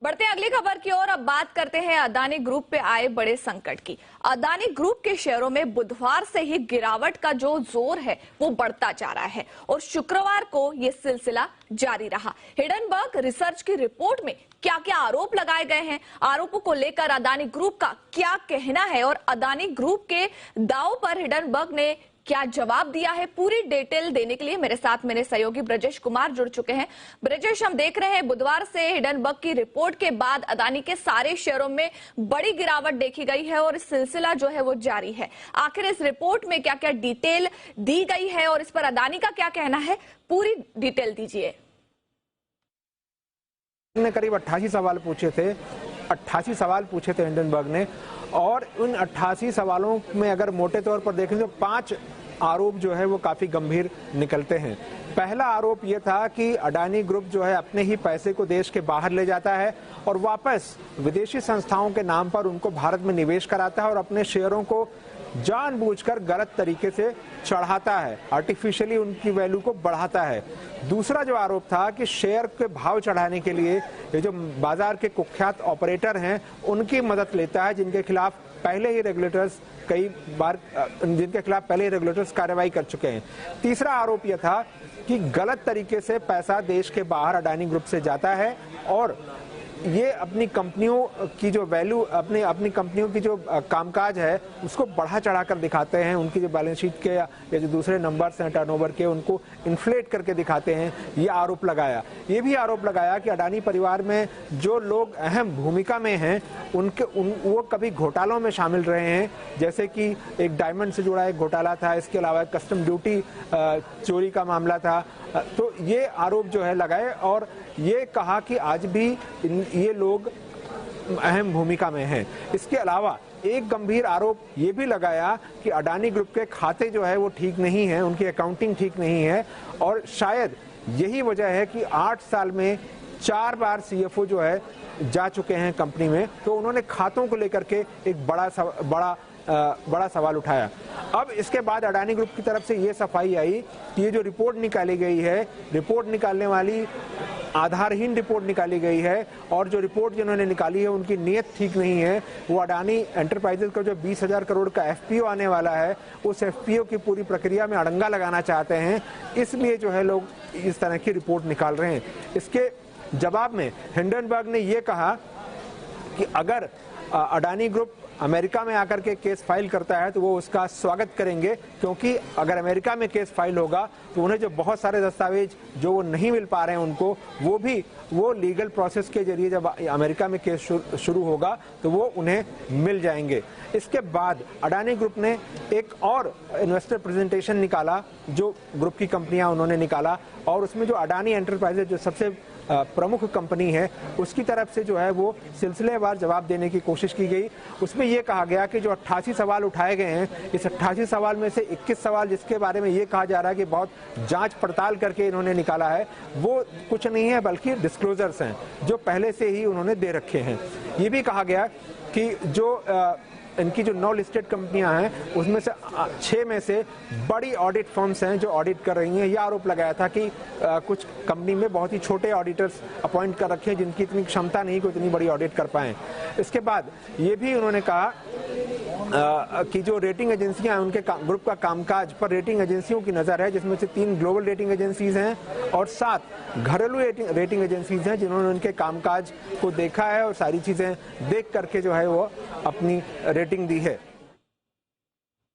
बढ़ते हैं अगली खबर की ओर। अब बात करते हैं अदानी ग्रुप पे आए बड़े संकट की। अदानी ग्रुप के शेयरों में बुधवार से ही गिरावट का जो जोर है वो बढ़ता जा रहा है और शुक्रवार को ये सिलसिला जारी रहा। हिडनबर्ग रिसर्च की रिपोर्ट में क्या क्या आरोप लगाए गए हैं, आरोपों को लेकर अदानी ग्रुप का क्या कहना है और अदानी ग्रुप के दाव पर हिडनबर्ग ने क्या जवाब दिया है, पूरी डिटेल देने के लिए मेरे साथ मेरे सहयोगी ब्रजेश कुमार जुड़ चुके हैं। ब्रजेश, हम देख रहे हैं बुधवार से हिडनबर्ग की रिपोर्ट के बाद अदानी के सारे शेयरों में बड़ी गिरावट देखी गई है और सिलसिला जो है वो जारी है। आखिर इस रिपोर्ट में क्या क्या डिटेल दी गई है और इस पर अदानी का क्या कहना है, पूरी डिटेल दीजिए। ने करीब 88 सवाल पूछे थे, 88 सवाल पूछे थे हिंडनबर्ग ने, और उन 88 सवालों में अगर मोटे तौर पर देखें तो 5 आरोप जो है वो काफी गंभीर निकलते हैं। पहला आरोप ये था कि अडानी ग्रुप जो है अपने ही पैसे को देश के बाहर ले जाता है और वापस विदेशी संस्थाओं के नाम पर उनको भारत में निवेश कराता है और अपने शेयरों को जानबूझकर गलत तरीके से चढ़ाता है, आर्टिफिशियली उनकी वैल्यू को बढ़ाता है। दूसरा जो आरोप था कि शेयर के भाव चढ़ाने के लिए ये जो बाजार के कुख्यात ऑपरेटर हैं उनकी मदद लेता है, जिनके खिलाफ पहले ही रेगुलेटर्स कार्रवाई कर चुके हैं। तीसरा आरोप यह था कि गलत तरीके से पैसा देश के बाहर अडानी ग्रुप से जाता है और ये अपनी कंपनियों की जो वैल्यू, अपनी कंपनियों की जो कामकाज है उसको बढ़ा चढ़ाकर दिखाते हैं। उनकी जो बैलेंस शीट के या जो दूसरे नंबर्स हैं टर्नओवर के, उनको इन्फ्लेट करके दिखाते हैं। ये आरोप लगाया। ये भी आरोप लगाया कि अडानी परिवार में जो लोग अहम भूमिका में हैं वो कभी घोटालों में शामिल रहे हैं, जैसे कि एक डायमंड से जुड़ा एक घोटाला था, इसके अलावा कस्टम ड्यूटी चोरी का मामला था। तो ये आरोप जो है लगाए और ये कहा कि आज भी ये लोग अहम भूमिका में हैं। इसके अलावा एक गंभीर आरोप ये भी लगाया कि अडानी ग्रुप के खाते जो है वो ठीक नहीं है, उनकी अकाउंटिंग ठीक नहीं है और शायद यही वजह है कि 8 साल में 4 बार सीएफओ जो है जा चुके हैं कंपनी में। तो उन्होंने खातों को लेकर के एक बड़ा सवाल उठाया। अब इसके बाद अडानी ग्रुप की तरफ से ये सफाई आई कि ये जो रिपोर्ट निकाली गई है, रिपोर्ट निकालने वाली आधारहीन रिपोर्ट निकाली गई है और जो रिपोर्ट जिन्होंने निकाली है उनकी नीयत ठीक नहीं है। वो अडानी एंटरप्राइजेज का जो 20,000 करोड़ का एफपीओ आने वाला है, उस एफपीओ की पूरी प्रक्रिया में अड़ंगा लगाना चाहते हैं, इसलिए जो है लोग इस तरह की रिपोर्ट निकाल रहे हैं। इसके जवाब में हिंडनबर्ग ने ये कहा कि अगर अडानी ग्रुप अमेरिका में आकर के केस फाइल करता है तो वो उसका स्वागत करेंगे, क्योंकि अगर अमेरिका में केस फाइल होगा तो उन्हें जो बहुत सारे दस्तावेज जो वो नहीं मिल पा रहे हैं उनको, वो लीगल प्रोसेस के जरिए जब अमेरिका में केस शुरू होगा तो वो उन्हें मिल जाएंगे। इसके बाद अडानी ग्रुप ने एक और इन्वेस्टर प्रेजेंटेशन निकाला, जो ग्रुप की कंपनियां उन्होंने निकाला, और उसमें जो अडानी एंटरप्राइजेज जो सबसे प्रमुख कंपनी है उसकी तरफ से जो है वो सिलसिलेवार जवाब देने की कोशिश की गई। उसमें ये कहा गया कि जो 88 सवाल उठाए गए हैं, इस 88 सवाल में से 21 सवाल जिसके बारे में ये कहा जा रहा है कि बहुत जांच पड़ताल करके इन्होंने निकाला है, वो कुछ नहीं है बल्कि डिस्क्लोजर्स हैं जो पहले से ही उन्होंने दे रखे हैं। ये भी कहा गया कि जो इनकी जो 9 लिस्टेड कंपनियां हैं उसमें से 6 में से बड़ी ऑडिट फर्म्स हैं जो ऑडिट कर रही हैं। यह आरोप लगाया था कि कुछ कंपनी में बहुत ही छोटे ऑडिटर्स अपॉइंट कर रखे हैं जिनकी इतनी क्षमता नहीं कि इतनी बड़ी ऑडिट कर पाएं। इसके बाद ये भी उन्होंने कहा कि जो रेटिंग एजेंसियां हैं उनके ग्रुप का कामकाज पर रेटिंग एजेंसियों की नज़र है, जिसमें से 3 ग्लोबल रेटिंग एजेंसीज हैं और 7 घरेलू रेटिंग एजेंसीज हैं जिन्होंने उनके कामकाज को देखा है और सारी चीज़ें देख करके जो है वो अपनी रेटिंग दी है।